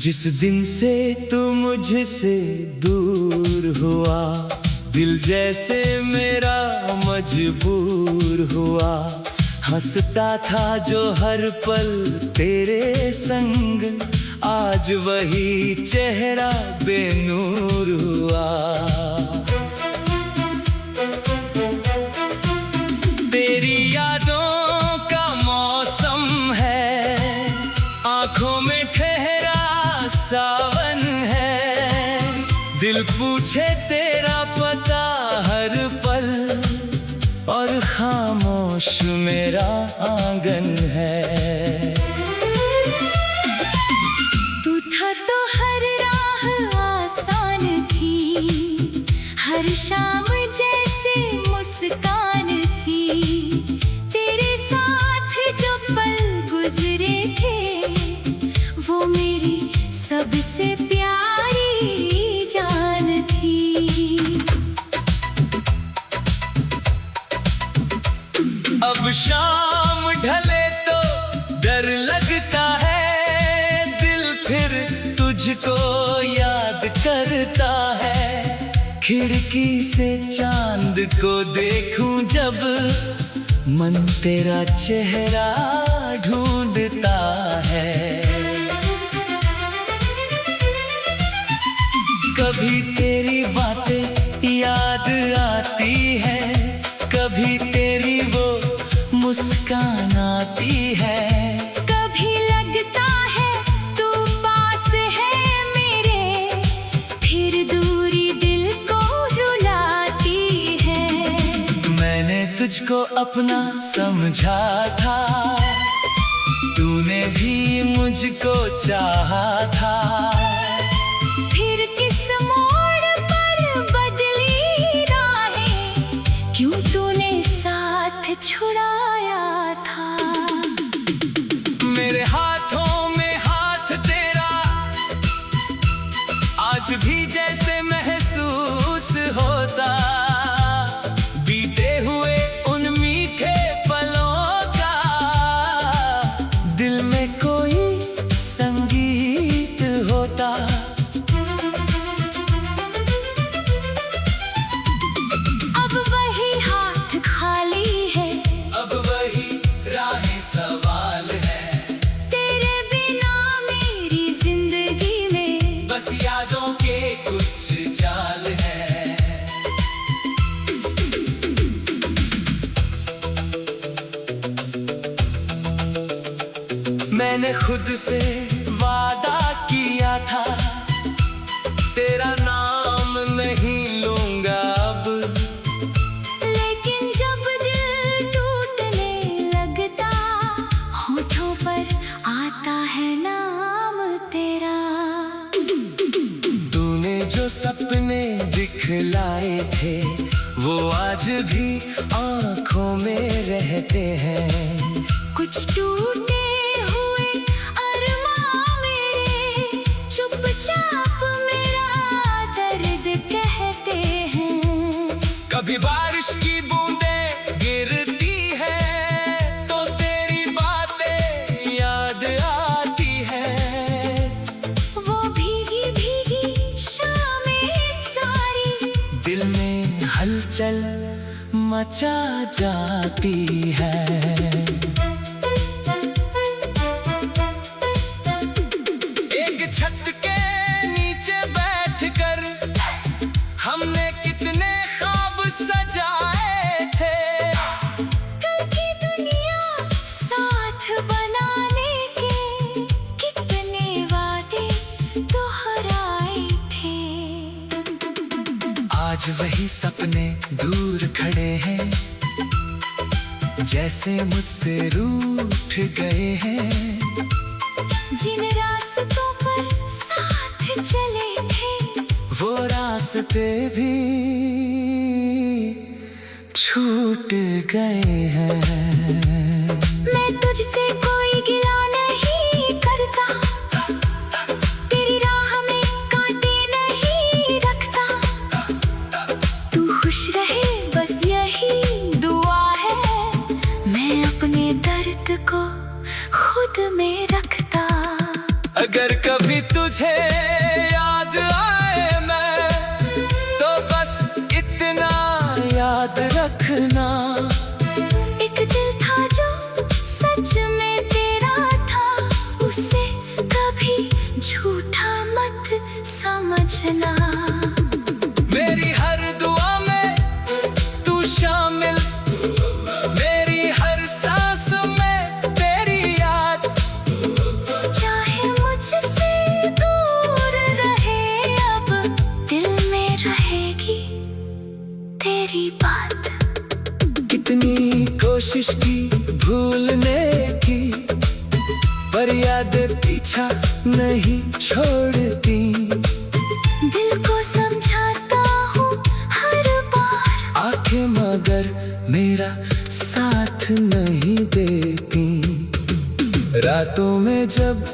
जिस दिन से तू मुझसे दूर हुआ, दिल जैसे मेरा मजबूर हुआ। हंसता था जो हर पल तेरे संग, आज वही चेहरा बेनूर हुआ। तेरी यादों का मौसम है, आंखों में ठहरा सावन है। दिल पूछे तेरा पता हर पल, और खामोश मेरा आंगन है। तू था तो हर राह आसान थी, हर शाम जैसे मुस्कान थी। तेरे साथ जो पल गुजरे थे, वो मेरी सबसे प्यारी जान थी। अब शाम ढले तो डर लगता है, दिल फिर तुझको याद करता है। खिड़की से चांद को देखूं जब, मन तेरा चेहरा ढूंढता है। कभी तेरी बातें याद आती है, कभी तेरी वो मुस्कान आती है। कभी लगता है तू पास है मेरे, फिर दूरी दिल को रुलाती है। मैंने तुझको अपना समझा था, तूने भी मुझको चाहा था। फिर किस मोड़ पर बदली राहें, क्यों तूने साथ छुड़ाया था। मेरे हाथों में हाथ तेरा आज भी जैसे महसूस होता। बीते हुए उन मीठे पलों का, दिल में कोई संगीत होता। अब वही हाथ खाली है, अब वही राहें सवाल है। तेरे बिना मेरी जिंदगी में बस यादों के कुछ जाल है। मैंने खुद से वादा किया था, तेरा नाम नहीं लूंगा अब। लेकिन जब दिल टूटने लगता, होठों पर आता है नाम तेरा। तूने जो सपने दिखलाए थे, वो आज भी आंखों में रहते हैं। कुछ टूटे हुए अरमां मेरे, चुपचाप मेरा दर्द कहते हैं। कभी बारिश की बूंदें गिरती है, तो तेरी बातें याद आती है। वो भीगी भीगी शामें सारी, दिल में हलचल मचा जाती है। एक छत के नीचे बैठकर हमने कितने ख्वाब सजाए थे। कल की दुनिया साथ बनाने के, कितने वादे दोहराए थे। आज वही सपने दूर खड़े हैं, जैसे मुझसे रूठ गए हैं। जिन रास्तों पर साथ चले थे, वो रास्ते भी छूट गए हैं। मैं तुझसे कोई गिला नहीं करता, तेरी राह में कांटे नहीं रखता। तू खुश रहे बस यही दुआ है, मैं अपने दर्द को खुद में रखता। अगर कभी तुझे याद आए मैं, तो बस इतना याद रखना। एक दिल था जो सच में तेरा था, उसे कभी झूठा मत समझना। मेरी हर दुआ में तू शामिल, मेरी हर सांस में तेरी याद। चाहे मुझसे दूर रहे, अब दिल में रहेगी तेरी बात। कितनी कोशिश की भूलने की, पर यादें पीछा नहीं छोड़ती। दिल को समझाता हूँ हर बार, आंखें मगर मेरा साथ नहीं देती। रातों में जब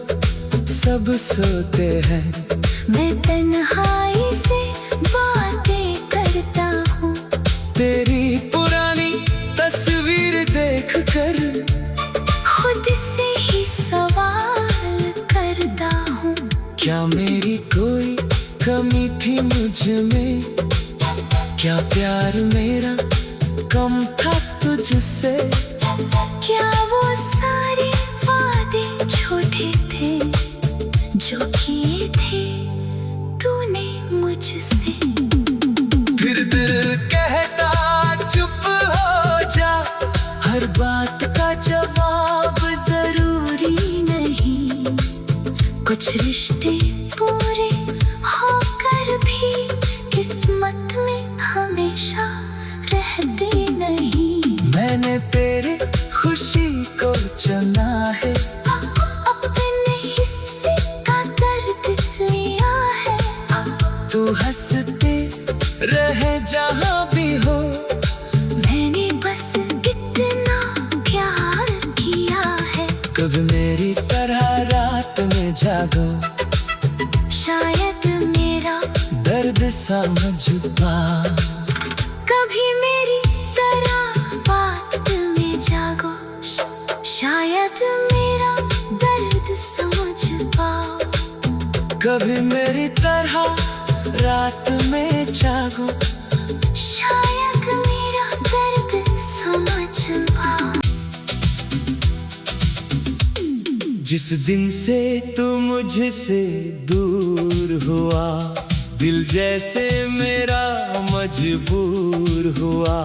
सब सोते हैं, मैं तन्हाई से बातें करता हूँ। तेरी पुरानी तस्वीर देख कर खुद से ही सवाल करता हूँ, क्या मेरी कोई कमी थी मुझ में? क्या प्यार मेरा कम था तुझसे? क्या वो सारे वादे झूठे थे जो किए थे तूने मुझसे? फिर दिल कहता चुप हो जा, हर बात का जवाब जरूरी नहीं। कुछ रिश्ते पूरे होकर भी किस्मत में हमेशा रहते नहीं। मैंने तेरी खुशी को चुना है, अपने हिस्से का दर्द लिया है। तू हंसते रहे जहाँ भी हो। मैंने बस इतना प्यार किया है। कभी मेरी तरह रात में जागो, शायद मेरा दर्द समझ पा। कभी मेरी तरह बात में जागो, शायद मेरा दर्द समझ पाओ। कभी मेरी तरह रात में जागो, शायद मेरा दर्द समझ पाओ। जिस दिन से तू मुझसे दूर हुआ, दिल जैसे मेरा मजबूर हुआ।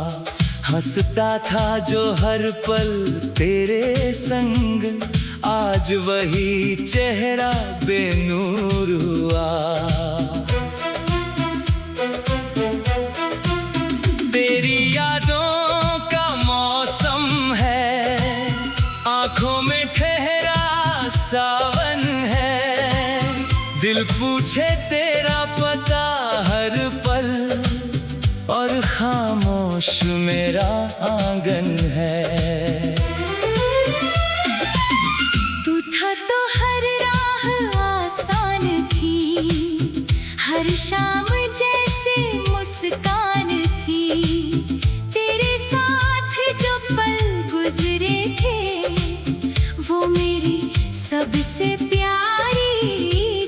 हंसता था जो हर पल तेरे संग, आज वही चेहरा बेनूर हुआ। तेरी यादों का मौसम है, आंखों में ठहरा सावन है। दिल पूछे तेरा पता हर पल, और खामोश मेरा आंगन है। तू था तो हर राह आसान थी, हर शाम जैसे मुस्कान थी। तेरे साथ जो पल गुजरे थे, वो मेरी सबसे प्यारी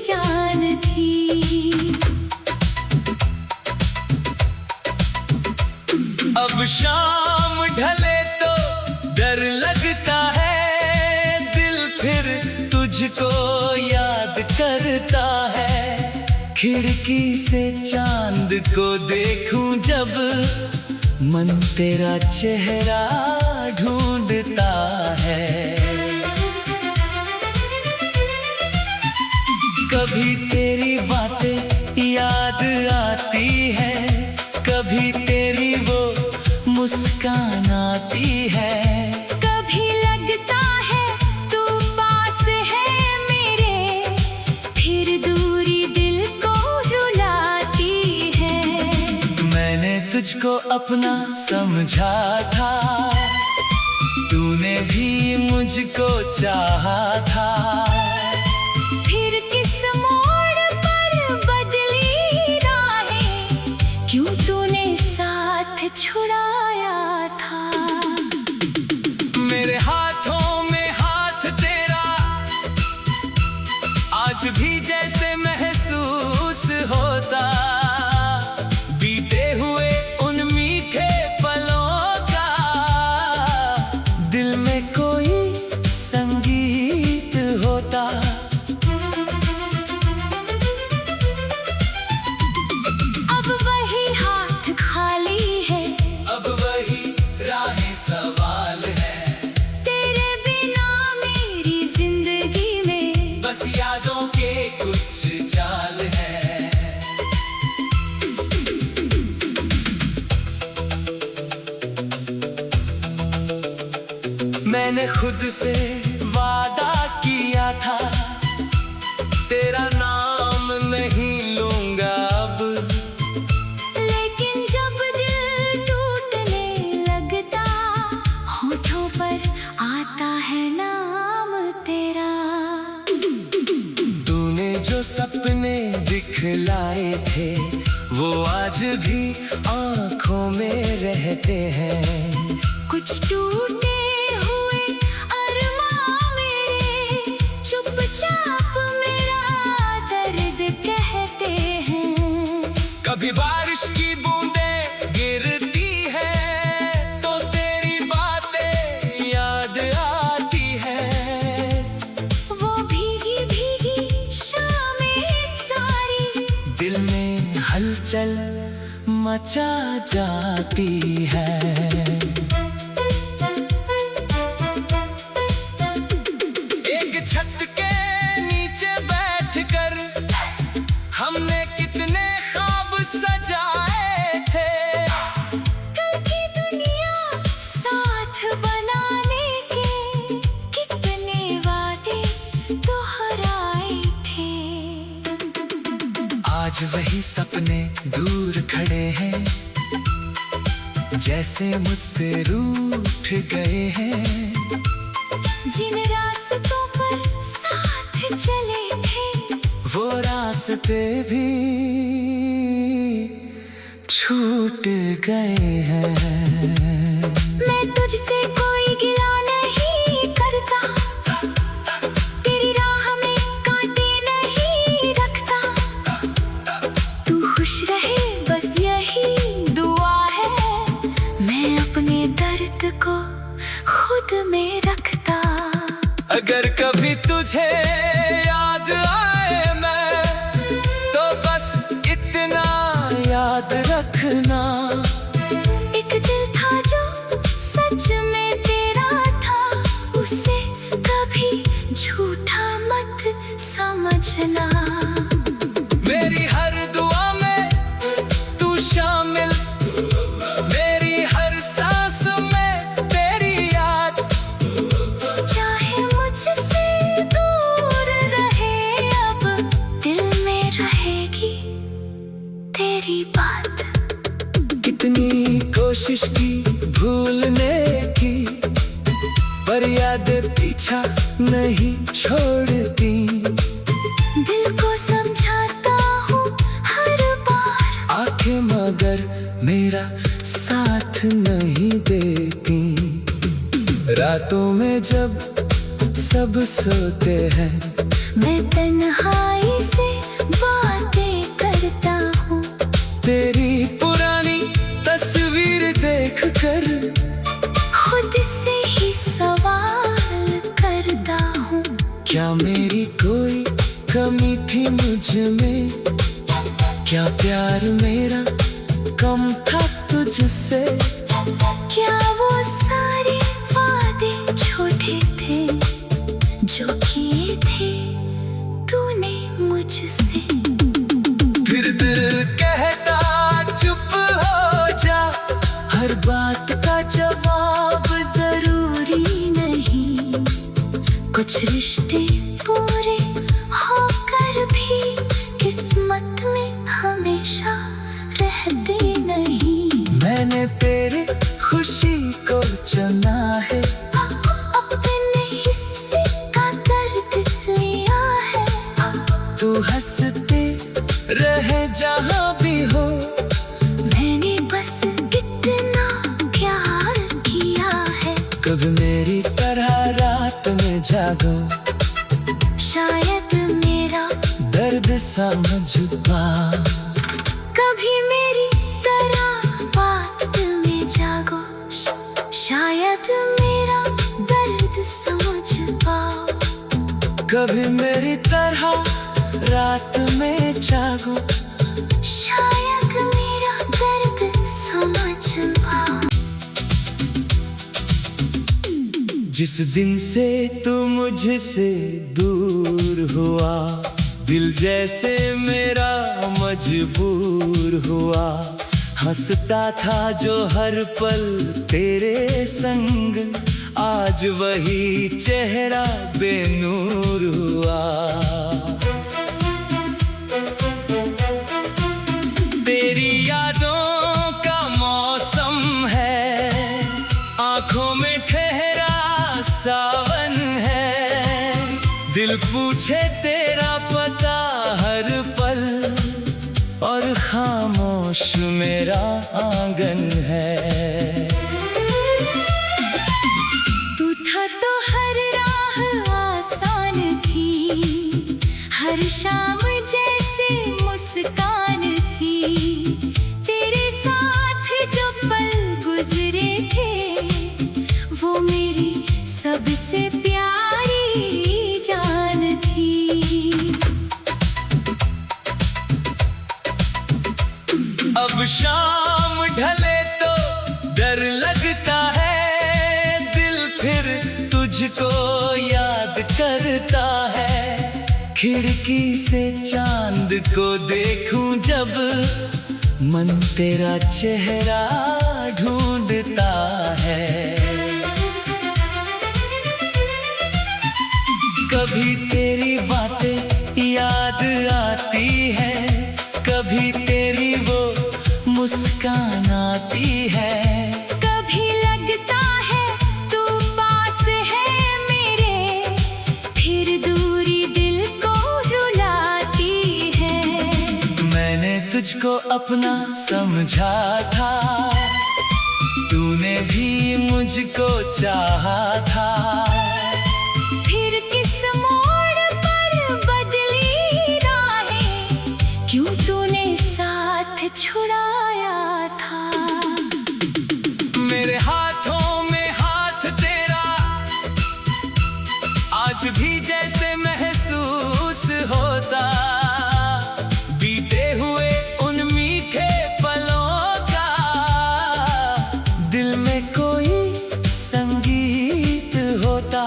जान थी। अब शाम ढले तो डर लगता है, दिल फिर तुझको याद करता है। खिड़की से चांद को देखूं जब, मन तेरा चेहरा ढूंढता है। कभी तेरी बातें याद आती है, कभी तेरी वो मुस्कान आती है। कभी लगता है तू पास है मेरे, फिर दूरी दिल को रुलाती है। मैंने तुझको अपना समझा था, तूने भी मुझको चाहा था। फिर किस मोड़ पर बदली राहें, क्यों तूने साथ छुड़ाया था। मेरे हाथों में हाथ तेरा, आज खुद से वादा किया था, तेरा नाम नहीं लूंगा अब। लेकिन जब दिल टूटने लगता, होठों पर आता है नाम तेरा। तूने जो सपने दिखलाए थे, वो आज भी आंखों में रहते हैं। कुछ टूटे हुए अरमां मेरे चुपचाप मेरा दर्द कहते हैं। कभी बारिश की बूंदें गिरती है, तो तेरी बातें याद आती है। वो भीगी भीगी शामें सारी दिल में हलचल मचा जाती है। एक छत के नीचे बैठकर हमने कितने ख्वाब सजाए थे। कल की दुनिया साथ बनाने के कितने वादे दोहराए थे। आज वही सपने दूर खड़े हैं, जैसे मुझसे रूठ गए हैं। जिन रास्तों पर साथ चले थे, वो रास्ते भी छूट गए हैं। मैं तुझसे कोई गिला नहीं करता, तेरी राह में कांटे नहीं रखता। तू खुश रहे बस यही दुआ है, मैं अपने दर्द को खुद में रखता। अगर कभी तुझे याद आए मैं, तो बस इतना याद रखना। एक दिल था जो सच में तेरा था, उसे कभी झूठा मत समझना। मेरी हर दुआ में तू शामिल, मेरी हर सांस में तेरी याद। चाहे मुझसे दूर रहे, अब दिल में रहेगी तेरी बात। कितनी कोशिश की भूलने की, पर यादें पीछा नहीं छोड़ती। दिल को समझाता हूँ हर बार, आंखें मगर मेरा साथ नहीं देती। रातों में जब सब सोते हैं, मैं तन्हाई से बातें करता हूँ। तेरी पुरानी तस्वीर देख कर खुद से ही सवाल करता हूँ। क्या मेरी कोई कमी थी मुझ में? क्या प्यार मेरा कम था तुझसे? क्या वो सारे वादे छोटे थे जो किए थे तूने मुझसे? फिर दिल कहता चुप हो जा, हर बात का जवाब जरूरी नहीं। कुछ रिश्ते पूरे होकर भी किस्मत में हमेशा रहते नहीं। मैंने तेरी खुशी को चुना है, अपने हिस्से का दर्द लिया है। तू हंसते रहे जहाँ भी हो। मैंने बस इतना प्यार किया है। कभी मेरी तरह रात में जागो, शायद मेरा दर्द समझ पाओ। कभी मेरी तरह बात में जागो, शायद मेरा दर्द समझ पाओ। कभी मेरी तरह रात में जागो, शायद मेरा दर्द समझ पाओ। जिस दिन से तू मुझसे दूर हुआ, दिल जैसे मेरा मजबूर हुआ। हंसता था जो हर पल तेरे संग, आज वही चेहरा बेनूर हुआ। तेरी यादों का मौसम है, आंखों में ठहरा सावन है। दिल पूछे तेरा पता हर पल, और खामोश मेरा आंगन है। तू था तो हर राह आसान थी, हर शाम जैसे मुस्कान थी। तेरे साथ जो पल गुजरे थे, वो मेरी सबसे प्यारी जान थी। अब शाम ढले तो डर लगता है, दिल फिर तुझको याद करता है। खिड़की से चांद को देखूं जब, मन तेरा चेहरा ढूंढता है। कभी तेरी बातें याद आती है, कभी तेरी वो मुस्कान आती है। कभी लगता है तू पास है मेरे, फिर दूरी दिल को रुलाती है। मैंने तुझको अपना समझा था, तूने भी मुझको चाहा था। फिर किस मोड़ पर बदली राहें, क्यों तूने साथ छुड़ाया था। मेरे हाथों में हाथ तेरा आज भी जैसे महसूस होता। बीते हुए उन मीठे पलों का, दिल में कोई संगीत होता।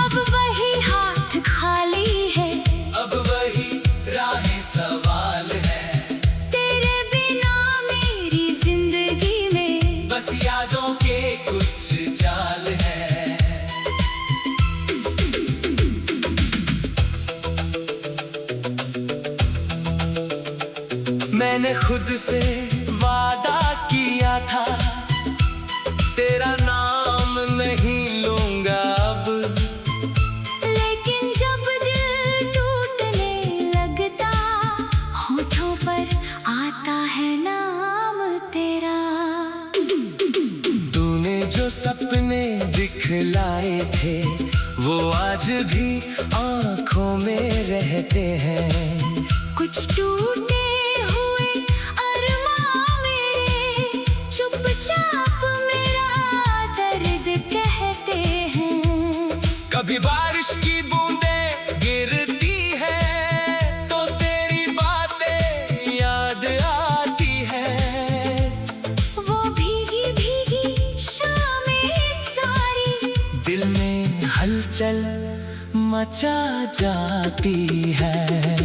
अब वही हाथ खाली है, अब वही राहें सवाल है। तेरे बिना मेरी जिंदगी में बस यादों के कुछ जाल है। मैंने खुद से वादा किया था, तेरा नाम नहीं लूंगा अब। लेकिन जब दिल टूटने लगता, होठों पर आता है नाम तेरा। तूने जो सपने दिखलाए थे, वो आज भी आंखों में रहते हैं। कुछ टूटे हुए अरमां मेरे, चुपचाप मेरा दर्द कहते हैं। कभी बारिश की बूंदें गिरती है, तो तेरी बातें याद आती है। वो भीगी भीगी शामें सारी, दिल में हलचल मचा जाती है।